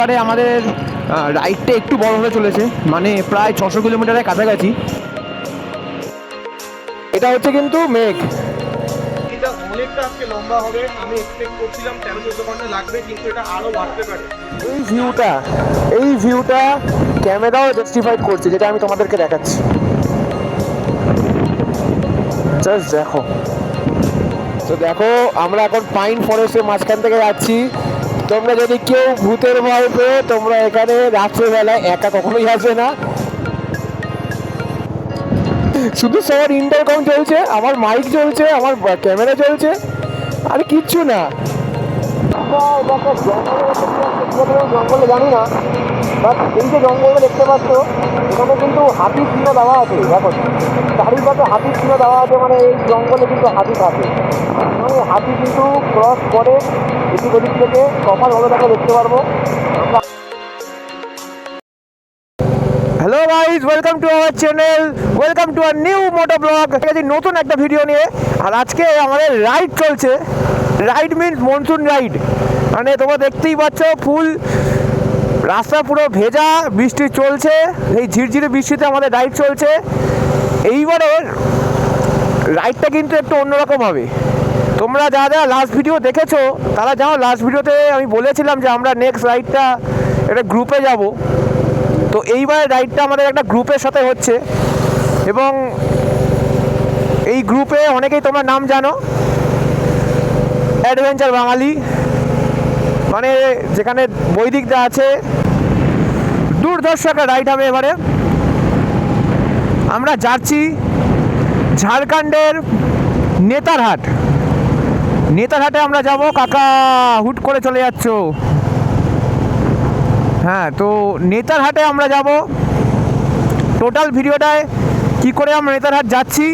এবারে আমাদের রাইডটা একটু বড় হতে চলেছে, মানে প্রায় 600 কিলোমিটারের কাছাকাছি। এটা হচ্ছে কিন্তু মেঘ। এটা অনেকটা আজকে লম্বা হবে। আমি এক্সপেক্ট করছিলাম 13-14 ঘন্টা লাগবে, কিন্তু এটা আরো বাড়তে পারে। এই ভিউটা ক্যামেরাও জাস্টিফাইড করছে, যেটা আমি তোমাদেরকে দেখাচ্ছি। জাস্ট দেখো। তো দেখো, আমরা এখন পাইন ফরেস্টের মাঝখান থেকে যাচ্ছি। তোমরা যদি কেউ ভূতের ভয় পেয়ে তোমরা এখানে রাত্রেবেলায় একা কখনোই আসবে না। শুধু সবার ইন্টারকম চলছে, আমার মাইক চলছে, আমার ক্যামেরা চলছে, আর কিচ্ছু না। জঙ্গলে জানি না, বাট এই যে জঙ্গলে দেখতে পাচ্ছ, এখানে কিন্তু হাতির চিহ্ন দেওয়া আছে। দেখো, চারিপাশে হাতির চিহ্ন দেওয়া আছে, মানে এই জঙ্গলে কিন্তু হাতি থাকে। মানে হাতি কিন্তু ক্রস করে এদিক ওদিক থেকে প্রপারভাবে তাকে দেখতে পারবো। Hello guys, welcome to our channel, welcome to our new moto vlog. নতুন একটা ভিডিও নিয়ে, আর আজকে আমাদের রাইড চলছে। রাইড মিনস মনসুন রাইড, মানে তোমরা দেখতেই পাচ্ছ ফুল রাস্তা পুরো ভেজা, বৃষ্টি চলছে। এই ঝিরঝিরে বৃষ্টিতে আমাদের রাইড চলছে। এইবারে রাইডটা কিন্তু একটু অন্যরকম হবে। তোমরা যা যা লাস্ট ভিডিও দেখেছো তারা জানো, লাস্ট ভিডিওতে আমি বলেছিলাম যে আমরা নেক্সট রাইডটা একটা গ্রুপে যাব। তো এইবার রাইডটা আমাদের একটা গ্রুপের সাথে হচ্ছে, এবং এই গ্রুপে অনেকেই তোমরা নাম জানো। অ্যাডভেঞ্চার বাঙালি, মানে যেখানে বৈদিকদা আছে। দুর্ধর্ষ একটা রাইড হবে এবারে। আমরা যাচ্ছি ঝাড়খণ্ডের নেতারহাটে আমরা যাব। কাকা হুট করে চলে যাচ্ছ? হ্যাঁ, তো নেতারহাটে আমরা যাব। টোটাল ভিডিওটায় কি করে আমরা নেতারহাট যাচ্ছি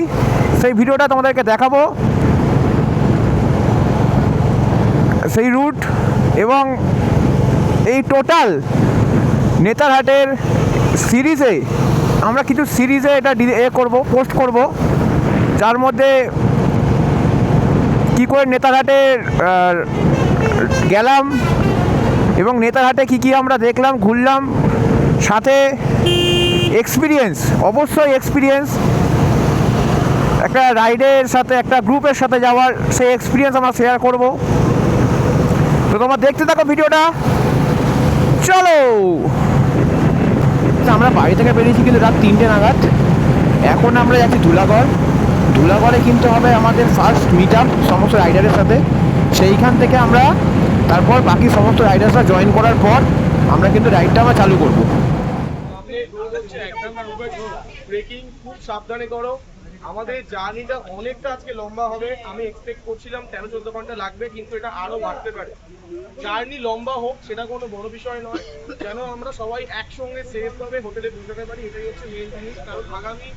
সেই ভিডিওটা তোমাদেরকে দেখাবো, সেই রুট, এবং এই টোটাল নেতারহাটের সিরিজে আমরা কিছু সিরিজে এটা পোস্ট করব, যার মধ্যে কি করে নেতারহাটে গেলাম এবং নেতারহাটে কি আমরা দেখলাম, ঘুরলাম, সাথে এক্সপিরিয়েন্স, অবশ্যই এক্সপিরিয়েন্স, একটা রাইডের সাথে একটা গ্রুপের সাথে যাওয়ার সেই এক্সপিরিয়েন্স আমরা শেয়ার করব। তো তোমরা দেখতে থাকো ভিডিওটা, চলো। আমরা বাড়ি থেকে বেরিয়েছি কিন্তু রাত 3টে নাগাদ। এখন আমরা যাচ্ছি ধুলাগড়ে কিন্তু হবে আমাদের ফার্স্ট মিট আপ সমস্ত রাইডারের সাথে। সেইখান থেকে আমরা তারপর বাকি সমস্ত রাইডার্সরা জয়েন করার পর আমরা কিন্তু রাইডটা আমরা চালু করব। ব্রেকিং খুব সাবধানে করো। আমাদের জার্নিটা অনেকটা আজকে লম্বা হবে। আমি এক্সপেক্ট করছিলাম 13-14 ঘন্টা লাগবে, কিন্তু এটা আরো বাড়তে পারে। জার্নি লম্বা হোক সেটা কোনো বড় বিষয় নয়, যেন আমরা সবাই একসঙ্গে সেফ ভাবে হোটেলে পৌঁছাতে পারি, এটাই হচ্ছে মেন জিনিস। কারণ আগামী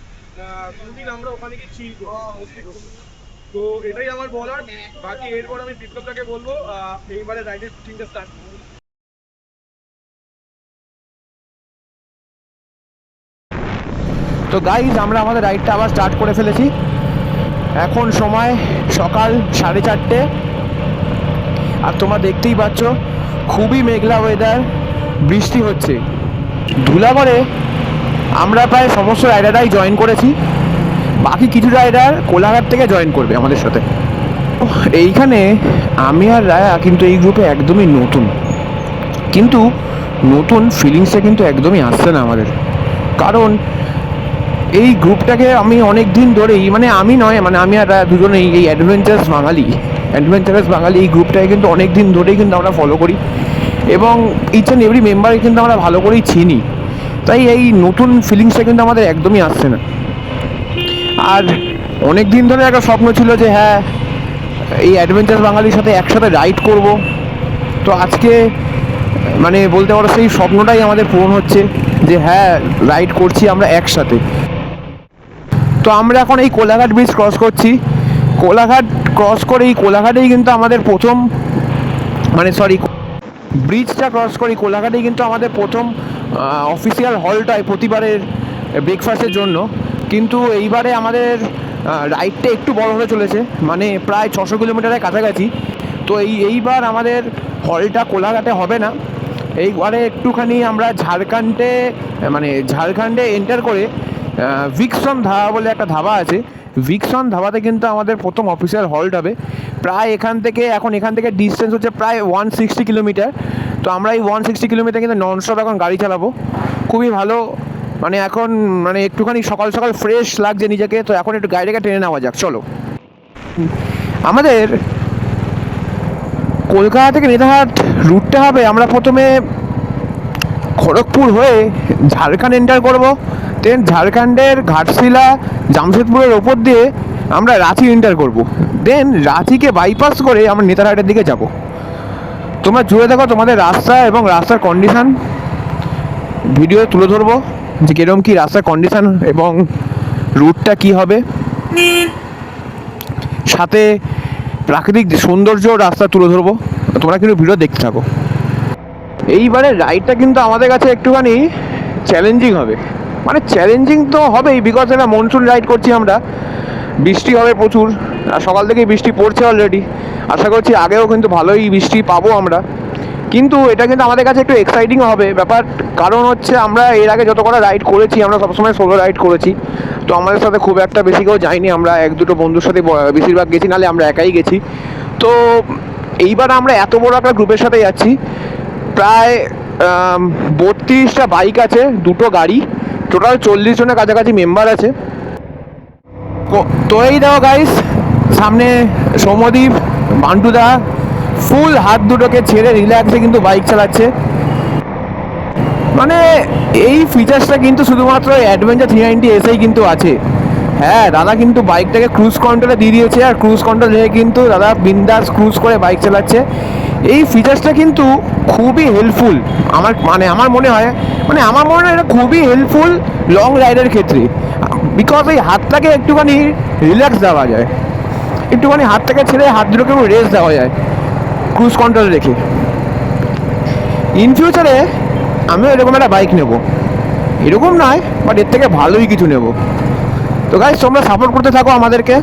2 দিন আমরা ওখানে গিয়ে চিল করবো। তো এটাই আমার বলার। বাকি এরপর আমি বিপ্লবটাকে বলবো এইবারে রাইডের শুটিংটা স্টার্ট। তো গাইজ, আমরা আমাদের রাইডটা আবার স্টার্ট করে ফেলেছি। এখন সময় সকাল 4:30, আর তোমরা দেখতেই পাচ্ছ খুবই মেঘলা ওয়েদার, বৃষ্টি হচ্ছে। ধুলাগড়ে আমরা প্রায় সমস্ত রাইডাররাই জয়েন করেছি, বাকি কিছু রাইডার কোলাঘাট থেকে জয়েন করবে আমাদের সাথে। এইখানে আমি আর রায়া কিন্তু এই গ্রুপে একদমই নতুন, কিন্তু নতুন ফিলিংসটা কিন্তু একদমই আসছে না আমাদের। কারণ এই গ্রুপটাকে আমি অনেক দিন ধরেই, মানে আমি নয়, মানে আমি আর দুজনেই এই অ্যাডভেঞ্চারাস বাঙালি এই গ্রুপটাকে কিন্তু অনেক দিন ধরেই কিন্তু আমরা ফলো করি, এবং ইচ অ্যান্ড এভরি মেম্বারকে কিন্তু আমরা ভালো করেই চিনি। তাই এই নতুন ফিলিংসটা কিন্তু আমাদের একদমই আসছে না। আর অনেক দিন ধরে একটা স্বপ্ন ছিল যে হ্যাঁ, এই অ্যাডভেঞ্চারাস বাঙালির সাথে একসাথে রাইড করব। তো আজকে মানে বলতে পারো সেই স্বপ্নটাই আমাদের পূরণ হচ্ছে, যে হ্যাঁ, রাইড করছি আমরা একসাথে। তো আমরা এখন এই কোলাঘাট ব্রিজ ক্রস করছি। কোলাঘাট ক্রস করে এই কোলাঘাটেই কিন্তু আমাদের প্রথম, ব্রিজটা ক্রস করি কোলাঘাটেই কিন্তু আমাদের প্রথম অফিসিয়াল হল্ট হয় প্রতিবারের ব্রেকফাস্টের জন্য। কিন্তু এইবারে আমাদের রাইডটা একটু বড় হতে চলেছে, মানে প্রায় 600 কিলোমিটারের কাছাকাছি। তো এইবার আমাদের হলটা কোলাঘাটে হবে না, এইবারে একটুখানি আমরা ঝাড়খণ্ডে এন্টার করে ভিক্সন ধাবা বলে একটা ধাবা আছে। ভিক্সন ধাবাতে কিন্তু আমাদের প্রথম অফিসিয়াল হল্ট হবে। প্রায় এখান থেকে ডিস্টেন্স হচ্ছে প্রায় 160 কিলোমিটার। তো আমরা এই 160 কিলোমিটার কিন্তু ননস্টপ এখন গাড়ি চালাবো। খুবই ভালো, মানে এখন মানে একটুখানি সকাল সকাল ফ্রেশ লাগছে নিজেকে। তো এখন একটু গাড়িটাকে টেনে নেওয়া যাক, চলো। আমাদের কলকাতা থেকে নেতারহাট রুটটা হবে, আমরা প্রথমে খড়গপুর হয়ে ঝাড়খণ্ড এন্টার করব, দেন ঝাড়খণ্ডের ঘাটশিলা জামশেদপুরের ওপর দিয়ে আমরা রাঁচি এন্টার করব, দেন রাঁচিকে বাইপাস করে আমরা নেতারহাটের দিকে যাব। তোমরা জুড়ে দেখো, তোমাদের রাস্তা এবং রাস্তার কন্ডিশান ভিডিও তুলে ধরবো, যে কীরকম কী রাস্তার কন্ডিশান এবং রুটটা কী হবে, সাথে প্রাকৃতিক সৌন্দর্য রাস্তা তুলে ধরবো। তোমরা কিন্তু ভিডিও দেখতে থাকো। এইবারে রাইডটা কিন্তু আমাদের কাছে একটুখানি চ্যালেঞ্জিং হবে, মানে চ্যালেঞ্জিং তো হবেই, বিকজ এটা মনসুন রাইড করছি আমরা। বৃষ্টি হবে প্রচুর, আর সকাল থেকেই বৃষ্টি পড়ছে অলরেডি। আশা করছি আগেও কিন্তু ভালোই বৃষ্টি পাবো আমরা, কিন্তু এটা কিন্তু আমাদের কাছে একটু এক্সাইটিং হবে ব্যাপার। কারণ হচ্ছে আমরা এর আগে যত কটা রাইড করেছি, আমরা সবসময় সোলো রাইড করেছি। তো আমাদের সাথে খুব একটা বেশি কেউ যায়নি, আমরা এক দুটো বন্ধুর সাথে বেশিরভাগ গেছি, নাহলে আমরা একাই গেছি। তো এইবার আমরা এত বড় একটা গ্রুপের সাথে যাচ্ছি, প্রায় 32টা বাইক আছে, দুটো গাড়ি, টোটাল 40 জনের কাছাকাছি মেম্বার আছে। তো এই দেখো গাইস, সামনে সৌম্যদীপ, বান্টুদা ফুল হাত দুটোকে ছেড়ে রিল্যাক্সে কিন্তু বাইক চালাচ্ছে। মানে এই ফিচার্সটা কিন্তু শুধুমাত্র অ্যাডভেঞ্চার 390 এসেই কিন্তু আছে। হ্যাঁ, দাদা কিন্তু বাইকটাকে ক্রুজ কন্ট্রোলে দিয়ে দিয়েছে, আর ক্রুজ কন্ট্রোল রেখে কিন্তু দাদা বিন্দাস ক্রুজ করে বাইক চালাচ্ছে। এই ফিচার্সটা কিন্তু খুবই হেল্পফুল আমার মনে হয় এটা খুবই হেল্পফুল লং রাইডের ক্ষেত্রে, বিকজ এই হাতটাকে একটুখানি রিল্যাক্স দেওয়া যায়, একটুখানি হাতটাকে ছেড়ে হাত দুটোকে রেস্ট দেওয়া যায় ক্রুজ কন্ট্রোল রেখে। ইন ফিউচারে আমিও এরকম একটা বাইক নেব, এরকম নয় বাট এর থেকে ভালোই কিছু নেব। তো গাইস, তোমরা সাপোর্ট করতে থাকো আমাদেরকে,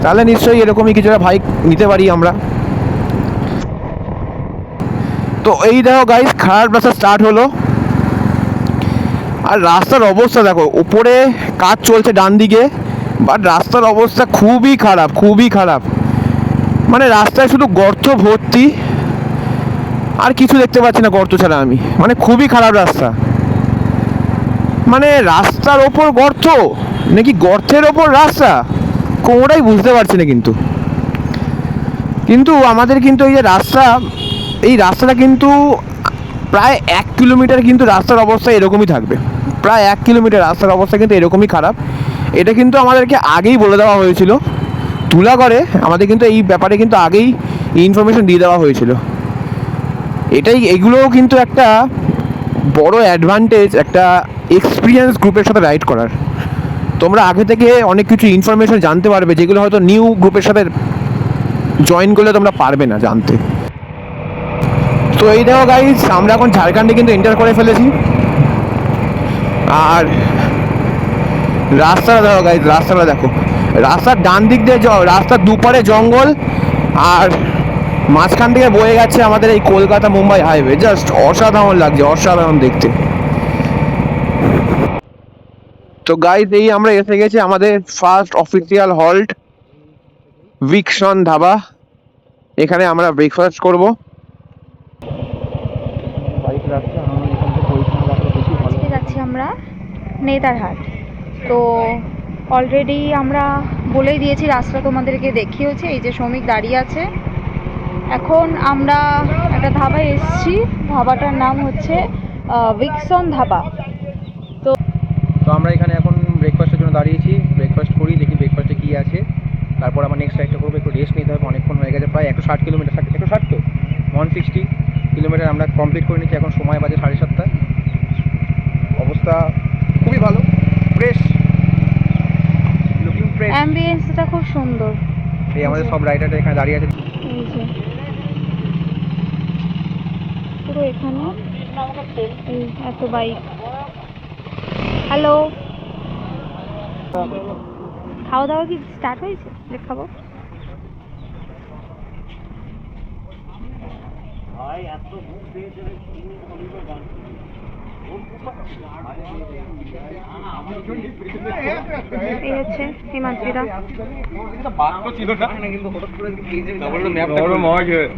তাহলে নিশ্চয়ই এরকমই কিছু একটা বাইক নিতে পারি আমরা। তো এই দেখো গাইস, খারাপ রাস্তা স্টার্ট হলো, আর রাস্তার অবস্থা দেখো, উপরে কাজ চলছে ডান দিকে, বাট রাস্তার অবস্থা খুবই খারাপ, খুবই খারাপ। মানে রাস্তায় শুধু গর্ত ভর্তি, আর কিছু দেখতে পাচ্ছি না গর্ত ছাড়া আমি। মানে খুবই খারাপ রাস্তা, মানে রাস্তার ওপর গর্ত নাকি গর্তের ওপর রাস্তা, কোনোটাই বুঝতে পারছি না। কিন্তু আমাদের কিন্তু এই রাস্তাটা কিন্তু প্রায় 1 কিলোমিটার কিন্তু রাস্তার অবস্থা এরকমই থাকবে, প্রায় 1 কিলোমিটার রাস্তার অবস্থা কিন্তু এরকমই খারাপ। এটা কিন্তু আমাদেরকে আগেই বলে দেওয়া হয়েছিল, তুলাগড়ে আমাদের কিন্তু এই ব্যাপারে কিন্তু আগেই ইনফরমেশন দিয়ে দেওয়া হয়েছিল। এগুলোও কিন্তু একটা বড় অ্যাডভান্টেজ একটা এক্সপিরিয়েন্স গ্রুপের সাথে রাইড করার। তোমরা আগে থেকে অনেক কিছু ইনফরমেশন জানতে পারবে, যেগুলো হয়তো নিউ গ্রুপের সাথে জয়েন করলে তোমরা পারবে না জানতে। তো এই দেখো গাইস, আমরা এখন ঝাড়খণ্ডে কিন্তু এন্টার করে ফেলেছি, আর রাস্তাটা দেখো গাইস, রাস্তাটা দেখো, রাস্তার ডান দিক দিয়ে রাস্তার দুপারে জঙ্গল, আর মাঝখান থেকে বয়ে গেছে আমাদের এই কলকাতা মুম্বাই হাইওয়ে। জাস্ট অসাধারণ লাগছে, অসাধারণ দেখতে। তো গাইস, এই আমরা এসে গেছি আমাদের ফার্স্ট অফিসিয়াল হল্ট, ভিক্সন ধাবা। এখানে আমরা ব্রেকফাস্ট করব। আজকে যাচ্ছি আমরা নেতারহাট। তো অলরেডি আমরা বলেই দিয়েছি, রাস্তা তোমাদেরকে দেখিয়েছি, এই যে শ্রমিক দাঁড়িয়ে আছে। এখন আমরা একটা ধাবায় এসেছি, ধাবাটার নাম হচ্ছে ভিক্সন ধাবা। তো আমরা এখানে এখন ব্রেকফাস্টের জন্য দাঁড়িয়েছি, ব্রেকফাস্ট করি, দেখি ব্রেকফাস্টে কী আছে, তারপর আমার নেক্সট রাইডটা করবো। একটু রেস্ট নিতে হবে, অনেকক্ষণ হয়ে গেছে, প্রায় 160 কিলোমিটার, 160 তো 160 কিলোমিটার আমরা কমপ্লিট করে নিচ্ছি। এখন সময় বাজে 7:30। অবস্থা খুবই ভালো, ফ্রেশ, লুকিং ফ্রেশ, অ্যাম্বিয়েন্সটা খুব সুন্দর। এই আমাদের সব রাইডাররা এখানে দাঁড়িয়ে আছে। এই যে পুরো এখানে এই এত বাইক। হ্যালো, খাওয়া দাওয়া কি স্টার্ট হয়েছে? খাবো। এই হচ্ছে হিমাদ্রিরা,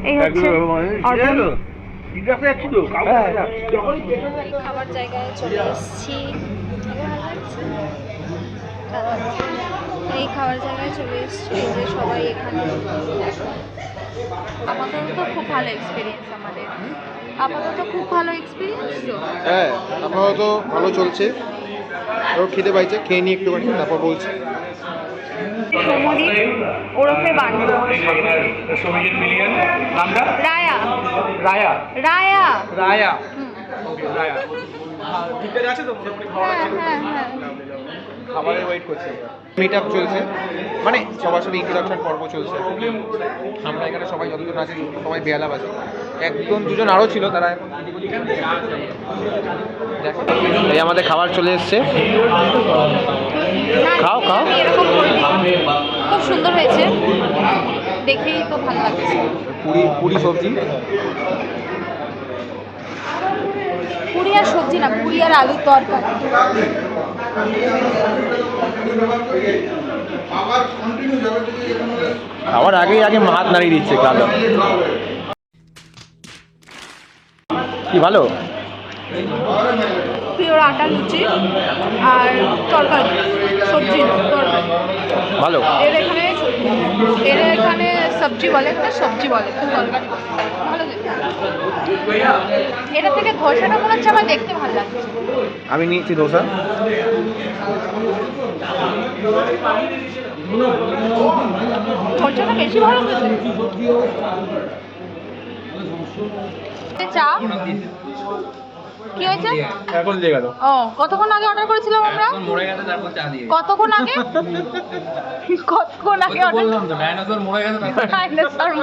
এই হচ্ছে অর্পণ। খাবার জায়গায় চলে এসেছি, এই খাবার জায়গায় চলে এসেছি, এই যে সবাই এখানে। আপাতত খুব ভালো এক্সপিরিয়েন্স আমাদের, আপাতত খুব ভালো এক্সপিরিয়েন্স। তো হ্যাঁ, আপাতত ভালো চলছে। আরও খেতে পাইছে, খেয়ে নিই একটুখানি, তারপর বলছি। সমদীপ ওরফে বান্টু, রায়া রায়া রায়া রায়া হুম, রায়া ঠিক আছে তো মোটামুটি খাওয়া হ্যাঁ হ্যাঁ হ্যাঁ। খাবারের ওয়েট করছি। মিট আপ চলছে, মানে সবার সাথে ইন্ট্রোডাকশন পর্ব চলছে। আমরা এখানে সবাই যতজন আছি সবাই বেয়ালাবাজি, একজন দুজন আরও ছিল, তারা এখন দেখো। এই আমাদের খাবার চলে এসছে, না, খাও, খাও। এরকম করবি। খুব সুন্দর হয়েছে, দেখেই তো ভালো লাগছে। পুরি পুরি সবজি, পুরি আর সবজি না, পুরি আর আলুর তরকারি। খাওয়ার আগেই আগে হাত নাড়িয়ে দিচ্ছে কালো। কি ভালো? পিওর আটা লুচি আর তরকারি, সবজি তরকারি ভালো। এর এখানে সবজি বলে, এখানে সবজি বলে, তরকারি ভালো খেতে। এটা থেকে ধোসাটা মনে হচ্ছে আমার দেখতে ভালো লাগছে। আমি নিয়েছি ধোসা। ধোসাটা বেশি ভালো খেতে। চা কি হয়েছে? এখন দিয়ে গেল। ও, কতক্ষণ আগে অর্ডার করেছিলাম আমরা? কতক্ষণ আগে? কতক্ষণ আগে অর্ডার? ডাইনোসর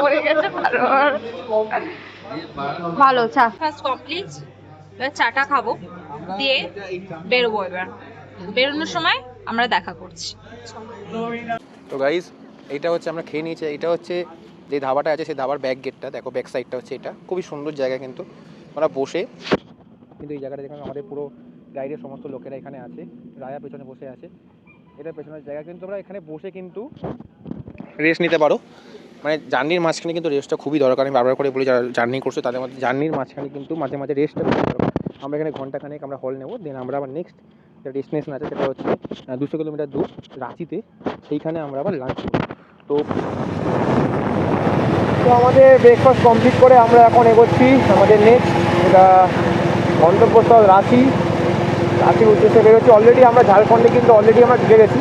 মরে গেছে। ভালো চা ফার্স্ট কমপ্লিট। এবার চাটা খাবো, দিয়ে বেরোবো। এবার বেরোনোর সময় আমরা দেখা করছি। তো গাইজ, এইটা হচ্ছে আমরা খেয়ে নিয়েছি। এটা হচ্ছে যে ধাবাটা আছে, সেই ধাবার ব্যাক গেটটা দেখো, ব্যাক সাইডটা হচ্ছে এটা। খুবই সুন্দর জায়গা, কিন্তু আমরা বসে, কিন্তু এই জায়গাটা দেখুন আমাদের পুরো গাইডের সমস্ত লোকেরা এখানে আছে। রায়া পেছনে বসে আছে, এটা পেছনের জায়গা। কিন্তু তোমরা এখানে বসে কিন্তু রেস্ট নিতে পারো, মানে জার্নির মাঝখানে কিন্তু রেস্টটা খুবই দরকার। আমি বারবার করে বলি, যারা জার্নি করছো তাদের মধ্যে জার্নির মাঝখানে কিন্তু মাঝে মাঝে রেস্টটা খুবই দরকার। আমরা এখানে ঘন্টাখানেক আমরা হল নেবো, দেন আমরা আবার নেক্সট যে ডেস্টিনেশন আছে সেটা হচ্ছে 200 কিলোমিটার দূর রাঁচিতে, সেইখানে আমরা আবার লাঞ্চ করবো। তো আমাদের ব্রেকফাস্ট কমপ্লিট করে আমরা এখন এগোচ্ছি আমাদের নেক্সট যেটা গন্তব্যস্থল রাঁচির উদ্দেশ্যে বেরোচ্ছি। অলরেডি আমরা ঝাড়খণ্ডে কিন্তু অলরেডি আমরা ঢুকে গেছি।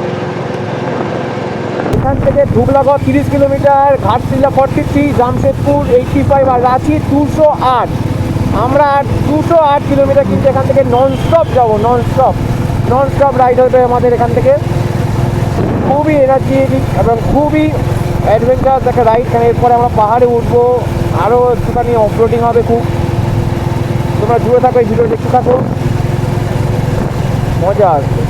এখান থেকে ধুবলাগড় 30 কিলোমিটার, ঘাটশিলা 43, জামশেদপুর 85 আর রাঁচি 208। আমরা 208 কিলোমিটার কিন্তু এখান থেকে ননস্টপ যাবো, ননস্টপ রাইড হবে আমাদের এখান থেকে। খুবই এনার্জেটিক এবং খুবই অ্যাডভেঞ্চারাস একটা রাইড। কারণ এরপরে আমরা পাহাড়ে উঠবো, আরও একটুখানি অফরোডিং হবে খুব। তোমরা জুড়ে থাকো, এই ভিডিও দেখতে থাকো, মজা আসবে।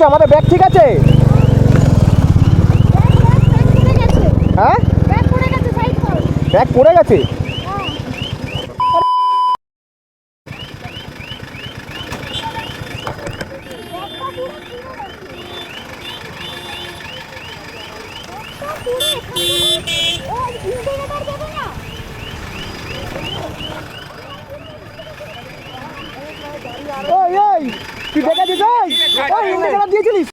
আমাদের ব্যাগ ঠিক আছে, হ্যাঁ ব্যাগ পড়ে গেছে। তুই দেখেছিস दिएছিলিস?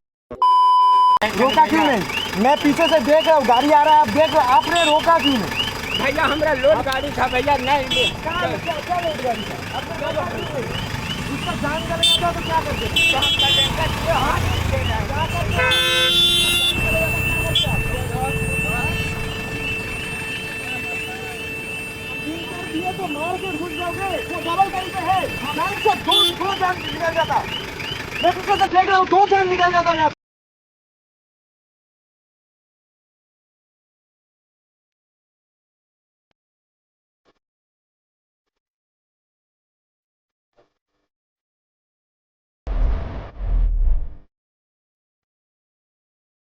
रोका क्यों नहीं? मैं पीछे से देख रहा हूँ, गाड़ी आ रहा है, आप देख रहे, आपने रोका क्यों नहीं? भैया हमारा लोड गाड़ी था भैया, नहीं क्या लोड गाड़ी था? आपका जान का नहीं आता तो क्या करते? जान का लेकर ये हाथ नीचे ना क्या करते? दिए तो मार के घुस जाओगे, वो डबल टाइम पे है, 9 से 2 जान निकल जाता, मैं तो देख रहा हूँ 2 जान निकल जाता है।